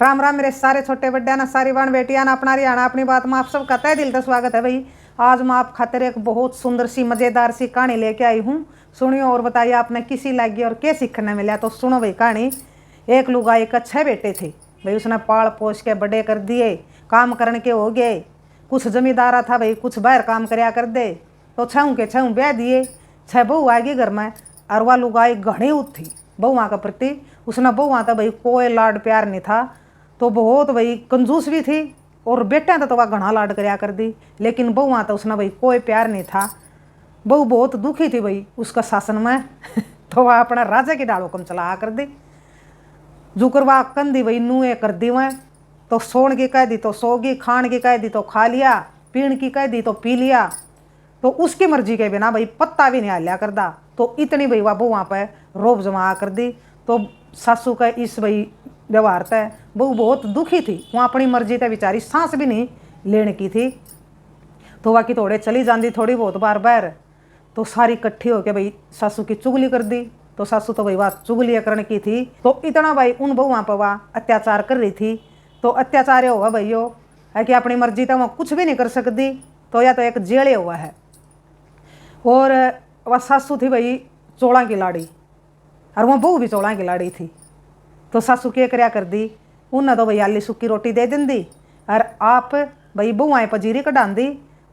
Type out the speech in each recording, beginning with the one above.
राम राम मेरे सारे छोटे बड्डे ना, सारी बहन बेटियां ना, अपना रियाना अपनी बात में आप सबका तहे दिल से स्वागत है भाई। आज मैं आप खातिर एक बहुत सुंदर सी मज़ेदार सी कहानी लेके आई हूँ। सुनियो और बताइए आपने किसी लगी और क्या सीखने मिला। तो सुनो भाई कहानी। एक लुगाई का 6 बेटे थे भाई। उसने पाल पोस के बड़े कर दिए, काम करने के हो गए। कुछ जमींदारा था भाई, कुछ बाहर काम करया कर दे। तो 6 के 6 ब्याह दिए। 6 बहू आएगी घर में और वह लुगाई घनी उत थी बहुआ के प्रति। उसने बहुआ तो भाई कोई लाड प्यार नहीं था, तो बहुत भाई कंजूस भी थी। और बेटा तो वह घना लाड करया कर दी, लेकिन बहुआ तो उसने भाई कोई प्यार नहीं था। बहू बहुत दुखी थी भाई उसका शासन में तो वह अपना राजा की डाल हुक्म चला कर दी। जुकर वह कंदी भाई नुए कर दी वह। तो सोन की कह दी तो सोगी, खान की कह दी तो खा लिया, पीण की कह दी तो पी लिया। तो उसकी मर्जी के बिना भाई पत्ता भी नहीं हालिया करदा। तो इतनी भाई वह बहुआ पे रोब जमा कर दी। तो सासू का इस भाई व्यवहार तय बहू बहुत दुखी थी। वहाँ अपनी मर्जी तय बेचारी सांस भी नहीं लेने की थी। तो वह की थोड़े चली जाती थोड़ी बहुत बार बार। तो सारी इकट्ठी होकर भाई सासू की चुगली कर दी। तो सासू तो भाई वह चुगली करने की थी। तो इतना भाई उन बहुआ पर वह अत्याचार कर रही थी। तो अत्याचार हुआ भाई वो है कि अपनी मर्जी तय वह कुछ भी नहीं कर सकती। तो या तो एक जेड़े हुआ है। और वह सासू थी भाई 16 की लाड़ी, और वह बहू भी 16 की लाड़ी थी। तो सासू क्या करया कर दी, उन्हें तो भाई आली सुक्की रोटी दे दी और आप भाई बहुआएँ पजीरी कढ़ा दी।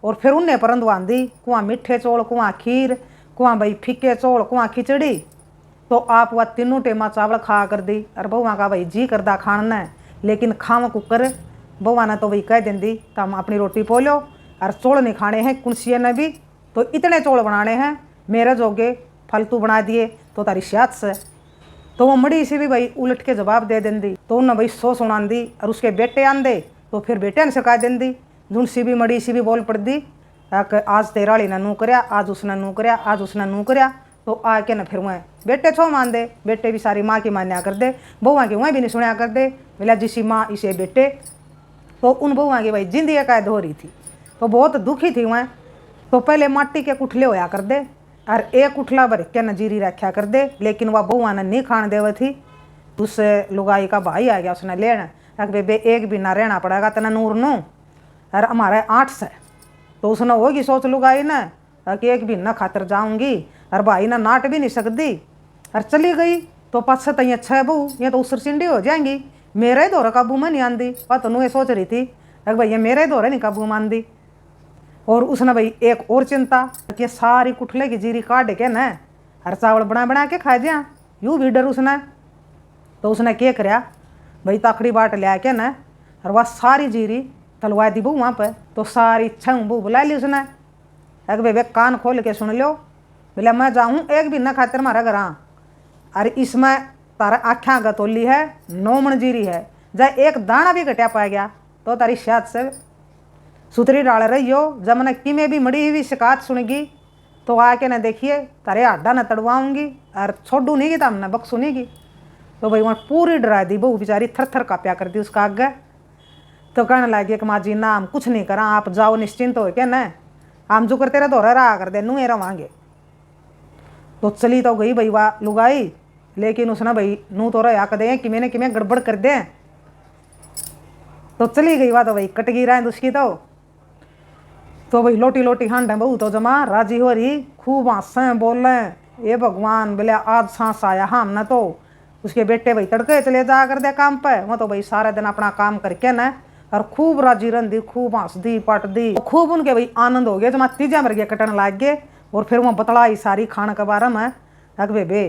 और फिर उन्हें परंदवान दी, कुआं मीठे चौल, कुआं खीर, कुआं भाई फीके चौल, कुआं खिचड़ी। तो आप वह तीनों टेमा चावल खा कर दी। और बहुआ का भाई जी करदा खाना, लेकिन खाव कुकर बहुआ ने तो भाई कह दी तो हम अपनी रोटी पोलो और चौल नहीं खाने हैं कुंसिए ने भी। तो इतने चौल बनाने हैं मेरे जोगे, फालतू बना दिए तो तारी सियात से। तो वो मड़ी से भी भाई उलट के जवाब दे दी। तो उन्हें भाई सो सुना दी। और उसके बेटे आंदे तो फिर बेटे ने सिखा दी। जुन सी भी मड़ी सी भी बोल पड़ दी, आज तेराली ने नू करया, आज उसने नू करया, आज उसने नू करया। तो आके न फिर वह बेटे छो मान दे। बेटे भी सारी माँ की मान्या कर दे, बहुआ की वह भी नहीं सुनया कर दे। बोला जिसी माँ इसे बेटे। तो उन बहुआ की भाई जिंदगी कैद हो रही थी। तो बहुत दुखी थी वह। तो पहले माटी के कुठले होया कर दे और एक उठला भर के नजीरी रखा कर दे। लेकिन वह बहुआ ने नहीं खान देवे थी। उस लुगाई का भाई आ गया, उसने लेना बेबे एक भी ना रहना पड़ेगा तना नूर नू, और हमारे 8 से। तो उसने होगी सोच लुगाई ना कि एक भी ना खातर जाऊंगी। और भाई ना नाट भी नहीं सकती और चली गई। तो पाँच से तैयार 6 बहू ये तो उसर चिंडी हो जाएंगी। मेरा ही दौरा काबू में नहीं आंदी। वह तो ये सोच रही थी अरे भैया मेरा ही दौरा नहीं काबू में आंदी। और उसने भाई एक और चिंता कि सारी कुठले की जीरी काट के न हर चावल बना बना के खा जा, यूँ भी डर उसने। तो उसने क्या करया भाई ताकड़ी बाट लिया के न और वह सारी जीरी तलवा दी बहू वहाँ पर। तो सारी 6 बहू बुला ली उसने। अगर बेबे कान खोल के सुन लो, बोले मैं जाऊँ एक भी न खातर मारा घर। अरे इसमें तारा आख्या गतोली है 9 मन जीरी है, जब एक दाना भी घटिया पा गया तो तारी शायद से सुतरी डाल रही हो। जब मैंने कि में भी मड़ी हुई शिकायत सुनेगी तो आके न देखिए तारे आड्डा न तड़वाऊंगी और छोड़ू नहीं की तो हमने बक सुनेगी। तो भाई वहाँ पूरी डरा दी बहू बेचारी, थर थर काप्या कर दी उसका आगे। तो कहने लगे कि माँ जी ना हम कुछ नहीं करा, आप जाओ निश्चिंत हो के न, हम जो करते रहे दोहरा रहा कर दे नू रवांगे। तो चली तो गई भाई वाह लुगाई, लेकिन उसने भाई नू तो रहा दे कि मैंने कि मैं गड़बड़ कर दे। तो चली गई वाह तो भाई कट गई रहा उसकी। तो भाई लोटी लोटी हांड बहू तो जमा राजी हो रही, खूब हंसें बोले ये भगवान बोले आज सांस आया हमने। तो उसके बेटे भाई तड़के चले जा कर दे काम पे। वो तो भाई सारा दिन अपना काम करके न और खूब राजी रही, खूब हंस दी पट दी। खूब उनके भाई आनंद हो गया। जमा तीजा मर गया कटन लाग गए। और फिर वह बतलाई सारी खाने के बारे में। अग बेबे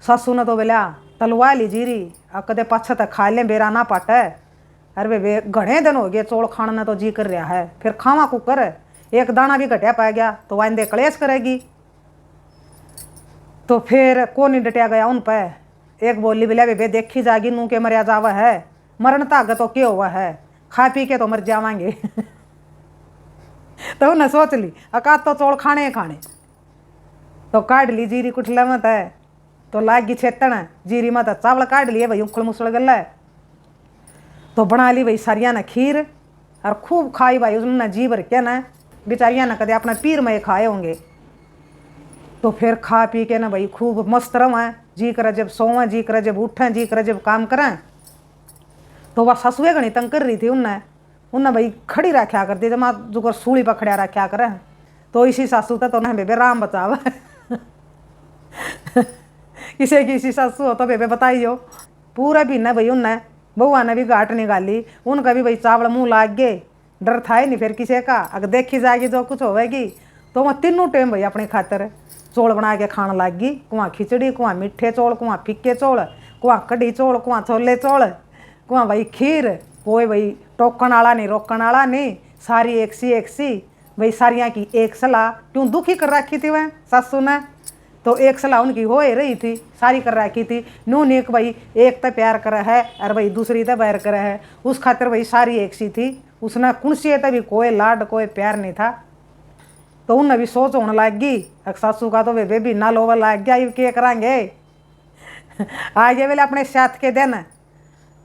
सासू ने तो बोला तलवा ली जीरी अब कदे पाछा तक खा ले बेरा ना पाटे। अरे बेबे घने दिन हो गए चौल खाने ने तो जी कर रहा है, फिर खावा कुकर एक दाना भी घटिया पा गया तो वाइंदे कलेश करेगी। तो फिर को नहीं डटिया गया उन पे। एक बोली बोलिया बेबे देखी जागी नू के मरिया जावा है, मरण ताग तो क्या हुआ है, खा पी के तो मर जावांगे तो उन्हें सोच ली अकात तो चौल खाने ही खाने। तो काट ली जीरी कुठला मत है। तो लागी छेतन जीरी मत चावल काट लिए भाई उखड़ मुसड़ गल है। तो बना ली भाई सारिया ने खीर और खूब खाई भाई उसने जी भर के न। बेचारियाँ न कदे अपना पीर में खाए होंगे। तो फिर खा पी के न भाई खूब मस्त रहें, जी करे जब सोवें, जी करे जब उठें, जी करे जब काम करें। तो वह ससुए घनी तंग कर रही थी उन्हें भाई खड़ी रखा कर दी जमा जो सूली पर खड़ा रखा करे। तो इसी सासू तो ना बेबे राम बचाव किसी की इसी सासू हो तो बेबे बताइयो। पूरा पीना भाई उन्हें बउआ ने भी घाट निकाली, उनका भी भाई चावल मुँह लाग गए, डर था ही नहीं फिर किसी का। अगर देखी जाएगी जो कुछ होवेगी तो वह तीनों टाइम भाई अपनी खातर चौल बना के खाने लग गई। कुआं खिचड़ी, कुआं मीठे चौल, कुआं फिक्के चौल, कुआं कढ़ी चौल, कुआं छोले चौल, कुआं भाई खीर। कोई भाई टोकन वाला नहीं, रोकन वाला नहीं, सारी एक सी भाई सारिया की एक सलाह। क्यों दुखी कर रखी थी वह सासू ने, तो एक सलाह उनकी हो रही थी, सारी कर रखी थी। नून एक भाई एक तो प्यार करे है और भाई दूसरी तो बैर करे है, उस खातिर भाई सारी एक सी थी। उसने कुणसी तभी कोई लाड कोई प्यार नहीं था। तो उन्हें भी सोच होने लग गई सासू का तो वे भी ना लोवा लग गया, ये क्या करांगे आगे बोले अपने साथ के दिन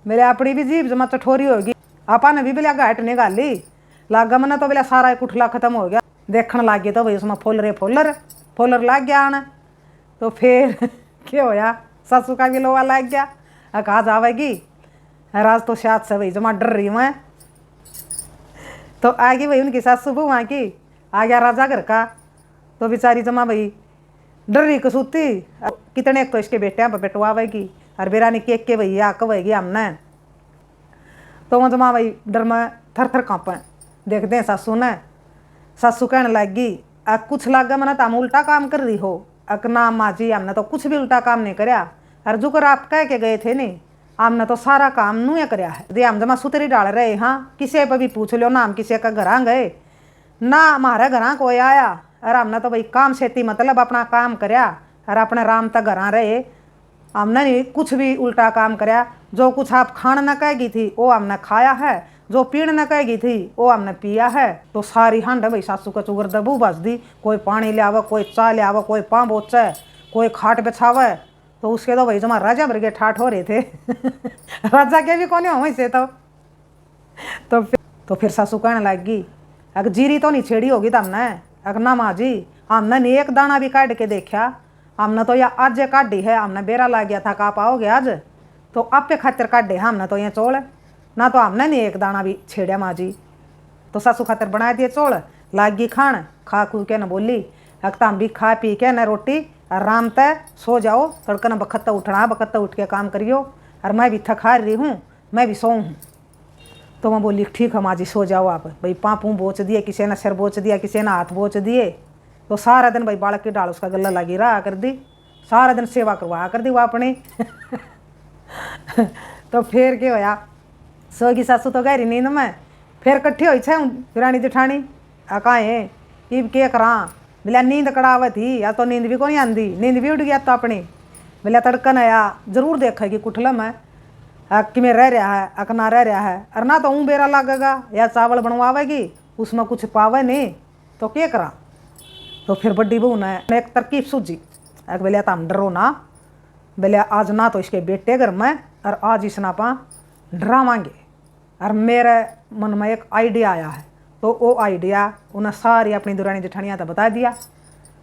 मेरे अपनी भी जीभ जमा चठोरी होगी। आपा ने भी बोले घाट निकाली लागा मना तो बोले सारा कुठला खत्म हो गया। देखने लग गए तो भाई उसमें फोलर लग गया आना। तो फिर क्या होया, सासू का भी लोहा लग गया। कहा जावेगी राज तो शायद से भाई जमा डर रही मैं। तो आगे भाई उनकी सासू वहाँ की आ गया राजा घर का। तो बेचारी जमा भाई डर रही कसूती, कितने एक तो इसके बेटे पर बेटवावेगी और बेरानी केक के भैया कहेगी हमने। तो वह जमा भाई डर में थर कांपे देखते हैं सासू ने। सासू कहने लगी कुछ लागा मना तो हम उल्टा काम कर रही हो। ना माँ जी हमने तो कुछ भी उल्टा काम नहीं कराया, और जो कर आप कह के गए थे नहीं हमने तो सारा काम नू कराया है। दे हम जमा सुतरी डाल रहे, हाँ किसी पर भी पूछ लो ना, हम किसी का घर गए ना हमारे घर कोई आया, और हमने तो भाई काम सेती मतलब अपना काम कराया और अपने राम तक घर रहे। हमने नहीं कुछ भी उल्टा काम कराया। जो कुछ आप खान न कहेगी थी वो हमने खाया है, जो पीण न कहेगी थी वो हमने पिया है। तो सारी हंड भाई सासू का चुगर दबू बस दी, कोई पानी ले आवे, कोई चाय ले आवे, कोई पाँ बोचे, कोई खाट बिछावे। तो उसके तो भाई जमा राजा भर के ठाठ हो रहे थे राजा के भी कौन हो से। तो फिर सासू कहने लगी अगर जीरी तो नहीं छेड़ी होगी तो हमने। अगर ना माँ जी हमने नहीं एक दाना भी काट के देखा, हमने तो यह आज काटी है, हमने बेरा ला गया था, कहा पाओगे आज तो आपे खातिर काटे हमने तो ये चौल ना, तो हमने नहीं एक दाना भी छेड़ा माँ जी। तो सासू खातिर बना दिए चौल, लागी खान, खा खू के न बोली अगता हम भी खा पी के न रोटी आराम तय सो जाओ, तड़कन बखत उठना, बखत उठ के काम करियो, और मैं भी थका रही हूँ, मैं भी सोऊँ हूँ। तो मैं बोली ठीक है माँ जी सो जाओ आप। भाई पाँपू बोच दिए, किसी ने सिर बोच दिया, किसी ने हाथ बोच दिए। तो सारा दिन भाई बालक की डाल उसका गला लगी रहा कर दी, सारा दिन सेवा करवा कर दी वो अपनी तो फिर क्या होया, सोगी सासू तो गहरी नींद में, फिर कट्ठी हुई छे रानी जेठानी काहे इब के करा। बोलिया नींद कड़ावे थी या तो नींद भी को नहीं आंदी, नींद भी उड़ गया तो अपनी। बोलिया तड़कन आया जरूर देखेगी कुठला में कि में रह रहा है अकना रह रहा है, और ना तो ऊँ बेरा लगेगा या चावल बनवावेगी उसमें कुछ पावे नहीं तो क्या करा। तो फिर बड्डी बहू ने एक तरकीब सूझी, बोलिया तो हम डरो ना, बोलिया आज ना तो इसके बेटे घर में और आज इस नापा डरावांगे। और मेरे मन में एक आइडिया आया है, तो वो आइडिया उन्हें सारी अपनी दुरानी जेठानियाँ तो बता दिया।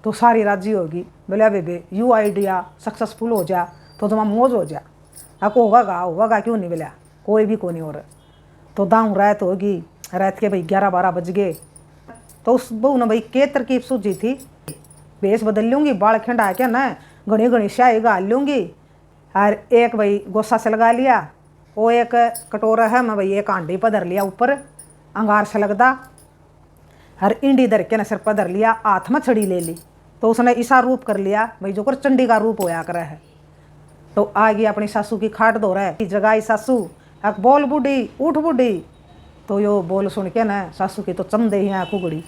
तो सारी राजी होगी, बोलिया बेबे यू आइडिया सक्सेसफुल हो जा तो तुम मौज हो जा। आपको होगा क्यों नहीं, बोलिया कोई भी को नहीं हो रहा। तो दाऊँ रात होगी, रात के भाई 11-12 बज गए। तो उस बहू ने भाई के तरकीब सूझी थी, भेस बदल लूँगी, बाल खिंडा के ना घनी घनी स्याही गाल लूँगी, और एक भाई गोसा से लगा लिया, वो एक कटोरा है मैं भाई एक आंडी पर धर लिया ऊपर अंगार से लगदा, हर इंडी धर के न सिर पर धर लिया, हाथ में छड़ी ले ली। तो उसने ऐसा रूप कर लिया भाई जो कर चंडी का रूप होया करे है। तो आ गई अपनी सासू की खाट धो रहा है, जगाई सासू अक बोल बूढ़ी उठ बूढ़ी। तो यो बोल सुन के न सासू की तो चमदे ही आँख उगड़ी।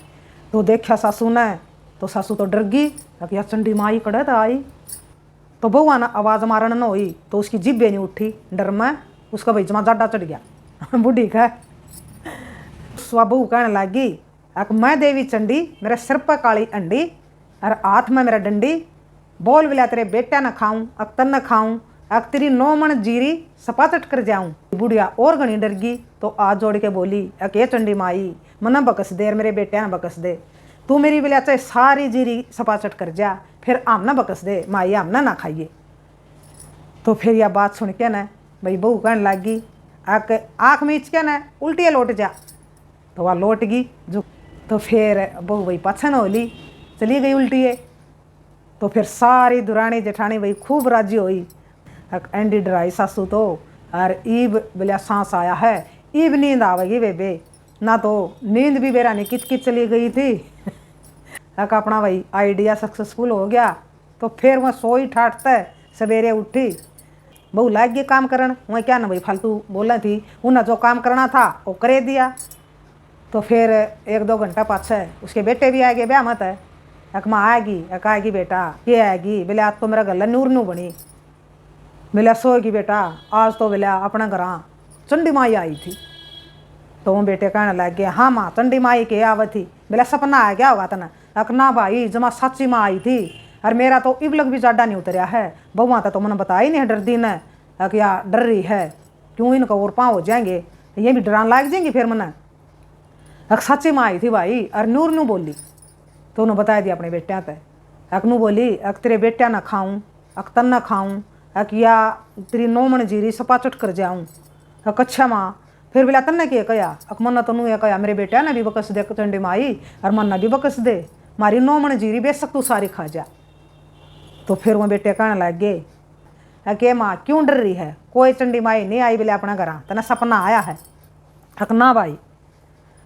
तो देखा सासू ने, तो सासू तो डर गई, या चंडी माई कड़े तो आई। तो बउआ ना आवाज़ मारन न हुई, तो उसकी जिब्बे नहीं उठी डर में, उसका भाई जमा जाडा चढ़ गया बूढ़ी का। स्वा बहू कहने लगी अक मैं देवी चंडी, मेरे सिर पर काली अंडी और हाथ में मेरा डंडी, बोल बिला तेरे बेटा न खाऊं अक तन न खाऊं, अक तेरी 9 मन जीरी सपाचट कर जाऊं। बुढ़िया और घनी डर गई, तो आज जोड़ के बोली अक ये चंडी माई मना बकस दे, मेरे बेटे न बकस दे, तू मेरी बिला चाहे सारी जीरी सपाचट कर जा, फिर आम ना बकस दे माई, आम ना खाइए। तो फिर यह बात सुन के न भाई बहू कहने लगी आँख मीच के ना उल्टी लौट जा। तो वह लौट गई जो। तो फिर बहू वही पछन होली चली गई उल्टी है। तो फिर सारी दुरानी जेठानी वही खूब राजी हुई। एंडी डराई सासू तो और ईब बोलिया सांस आया है, ईब नींद आवेगी बेबे। ना तो नींद भी बेरा नहीं किच किच चली गई थी। अपना वही आइडिया सक्सेसफुल हो गया। तो फिर वह सोई ठाटते सवेरे उठी, बहू लाग गई काम करन। वह क्या ना भाई फालतू बोला थी, उन्हें जो काम करना था वो करे दिया। तो फिर 1-2 घंटा पाछे उसके बेटे भी आएगे, ब्याह मत है। माँ आएगी बेटा, ये आएगी बोले आज तो मेरा गला नूर नू बनी। बोले सोएगी बेटा, आज तो बोले अपना घर चंडी माई आई थी। तो वो बेटे कहने लग गए, हाँ माँ चंडी माई के आवे थी। बोले सपना आ गया होगा तना। ना भाई जमा सच्ची माँ आई थी और मेरा तो इबलग भी जाडा नहीं उतरिया है। बहुआ तो मैंने बताया ही नहीं, डर दी ने क्या डर रही है, क्यों इनको और पाँव हो जाएंगे, ये भी डरान लाग जाएंगी। फिर मैंने सच्ची माँ आई थी भाई और नूर नू बोली। तो उन्होंने बताया दिया अपने बेटिया ते। नू बोली तेरे बेटिया ना खाऊं, तन ना खाऊं, या तेरी नौमन जीरी सपाचट कर जाऊं। अच्छा माँ। फिर बोला तन्ने के कया, मन्ना तो नू ये कया मेरे बेटिया ने भी बकस दे चंडी माई और मन्ना भी बकस दे, मारी नौमन जीरी बेशक तू सारी खा जा। तो फिर वो बेटे कहने लग गए कि माँ क्यों डर रही है, कोई चंडी माई नहीं आई बोले अपना घर, तना सपना आया है। ना भाई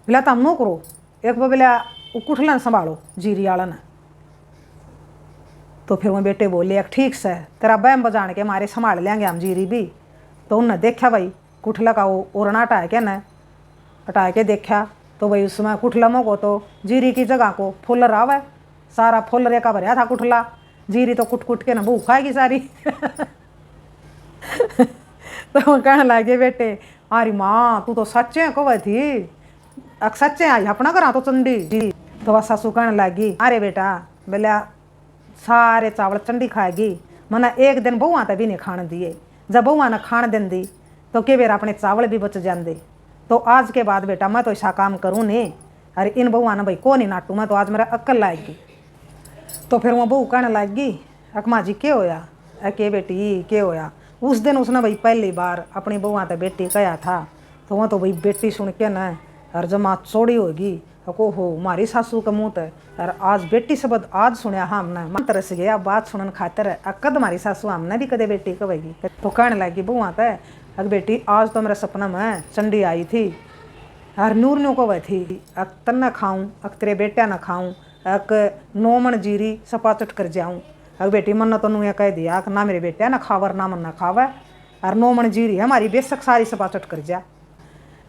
बोला तुम नो करो, एक बार बोला कुठलन संभालो जीरी आला ने। तो फिर वो बेटे बोले ठीक से तेरा बैम बजान के मारे संभाल लेंगे हम जीरी भी। तो उनने देखा भाई कुठला का वो ओरना हटा के न हटा के देखा। तो भाई उसमें कुठलमों को तो जीरी की जगह को फुलर आवे, सारा फुलरे का भरया था कुठला। जीरी तो कुट कुट के न भूख खाएगी सारी। तो वो कहने लगे बेटे, अरे माँ तू तो सच्चे कवे थी, सच्चे आई अपना करा तो चंडी जी। तो वह सासू कहने लगी, अरे बेटा बोलिया सारे चावल चंडी खाएगी, मना एक दिन बहुआ तो भी नहीं खाने दिए। जब बहुआ ने खान दें दी तो के बेर अपने चावल भी बच जाते। तो आज के बाद बेटा मैं तो ऐसा काम करूँ नहीं, अरे इन बहुआ ने भाई को नहीं नाटू, मैं तो आज मेरा अक्ल लाएगी। तो फिर वह बहू कहने लग गई, अकमा जी क्या होया, के बेटी क्या होया। उस दिन उसने भाई पहली बार अपनी बहुआ तो बेटी कहा था। तो वह तो भाई बेटी सुन के न और जमा चौड़ी होगी, को हो मारी सासू का मुँह है। और आज बेटी शब्द आज सुनया हमने मन तरस गया बात सुनन खातर, कद मारी सासू हमने भी कदे बेटी कहेगी। तो कहने लगी बहुआ तो अग बेटी आज तो मेरा सपना में चंडी आई थी और नूर नू को वह थी, तन न खाऊं, तेरे बेटा न खाऊं, नौमन जीरी सपाचट कर जाऊं। अग बेटी मन तो नू कह दिया ना मेरे बेटा न खावर ना मन न खावे, और नौमन जीरी है हमारी बेशक सारी सपाचट कर जा।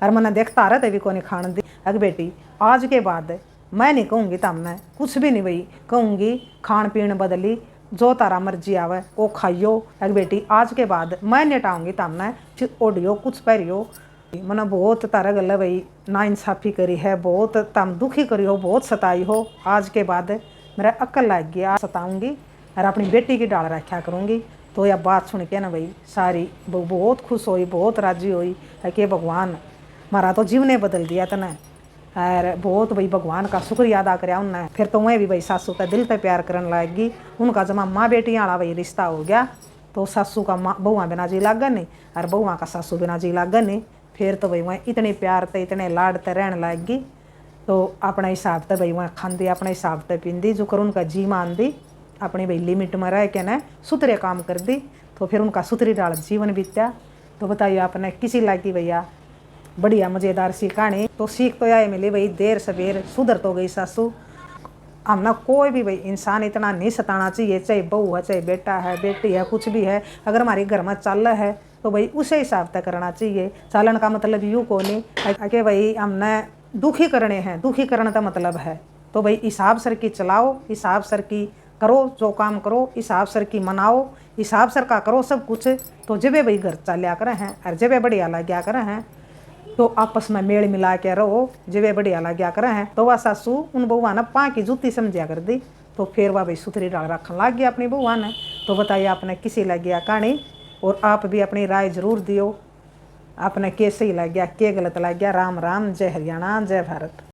और मैंने देखता रहे भी को नहीं खाने दी। अग बेटी आज के बाद मैं नहीं कहूँगी तमने कुछ भी नहीं भाई, कहूँगी खान पीन बदली, जो तारा मर्जी आवे वो खाइयो। अग बेटी आज के बाद मैं नहीं हटाऊँगी तमने, ओढ़ियो कुछ पहरियो। मैंने बहुत तारा गल भाई ना इंसाफ़ी करी है, बहुत तम दुखी करी हो, बहुत सताई हो। आज के बाद मेरा अक्ल लग गया, सताऊँगी और अपनी बेटी की डाल रखा करूँगी। तो यह बात सुन के ना भाई सारी बहुत खुश हुई, बहुत राजी हुई है कि भगवान मारा तो जीव ने बदल दिया तने। और बहुत भाई भगवान का शुक्रिया अदा कराया उनने। फिर तो वह भी भाई सासू का दिल पे प्यार करने लगी। उनका जमा माँ बेटी वाला भाई रिश्ता हो गया। तो सासू का माँ बहुआ बिना जी लागन नहीं और बहुआ का सासू बिना जी लागन नहीं। फिर तो भाई वह इतने प्यार ते इतने लाडते रहने लगी। तो अपने हिसाब से भाई वह खाती, अपने हिसाब से पींदी, जो कर उनका जी मान दी, अपनी भाई लिमिट में रह के न सुथरे काम कर दी। तो फिर उनका सुथरी डाल जीवन बीत्या। तो बताइए आपने किसी लगी भैया बढ़िया मज़ेदार सी कहानी। तो सीख तो यह मिली भाई देर सवेर सुधर तो गई सासू। हमने कोई भी भाई इंसान इतना नहीं सताना चाहिए, चाहे बहू है चाहे बेटा है बेटी है कुछ भी है, अगर हमारे घर में चल है तो भाई उसे हिसाब से करना चाहिए। चालन का मतलब यूँ को नहीं कि भाई हमने दुखी करने हैं, दुखी करने का मतलब है तो भाई हिसाब सर की चलाओ, हिसाब सर की करो, जो काम करो हिसाब सर की मनाओ, हिसाब सर का करो सब कुछ। तो जब भाई घर चलिया करें हैं और जब बढ़िया लग गया करें हैं तो आपस में मेल मिला के रहो, जब बढ़िया लग गया करें हैं। तो वह सासू उन बहुआ ने पाँ की जूती समझा कर दी। तो फिर वह भाई सुथरी डाल रखने लग गया अपनी बहुआ ने। तो बताइए आपने किसी लग गया कहानी, और आप भी अपनी राय जरूर दियो, आपने कैसे ही लग गया, क्या गलत लग गया। राम राम, जय हरियाणा, जय भारत।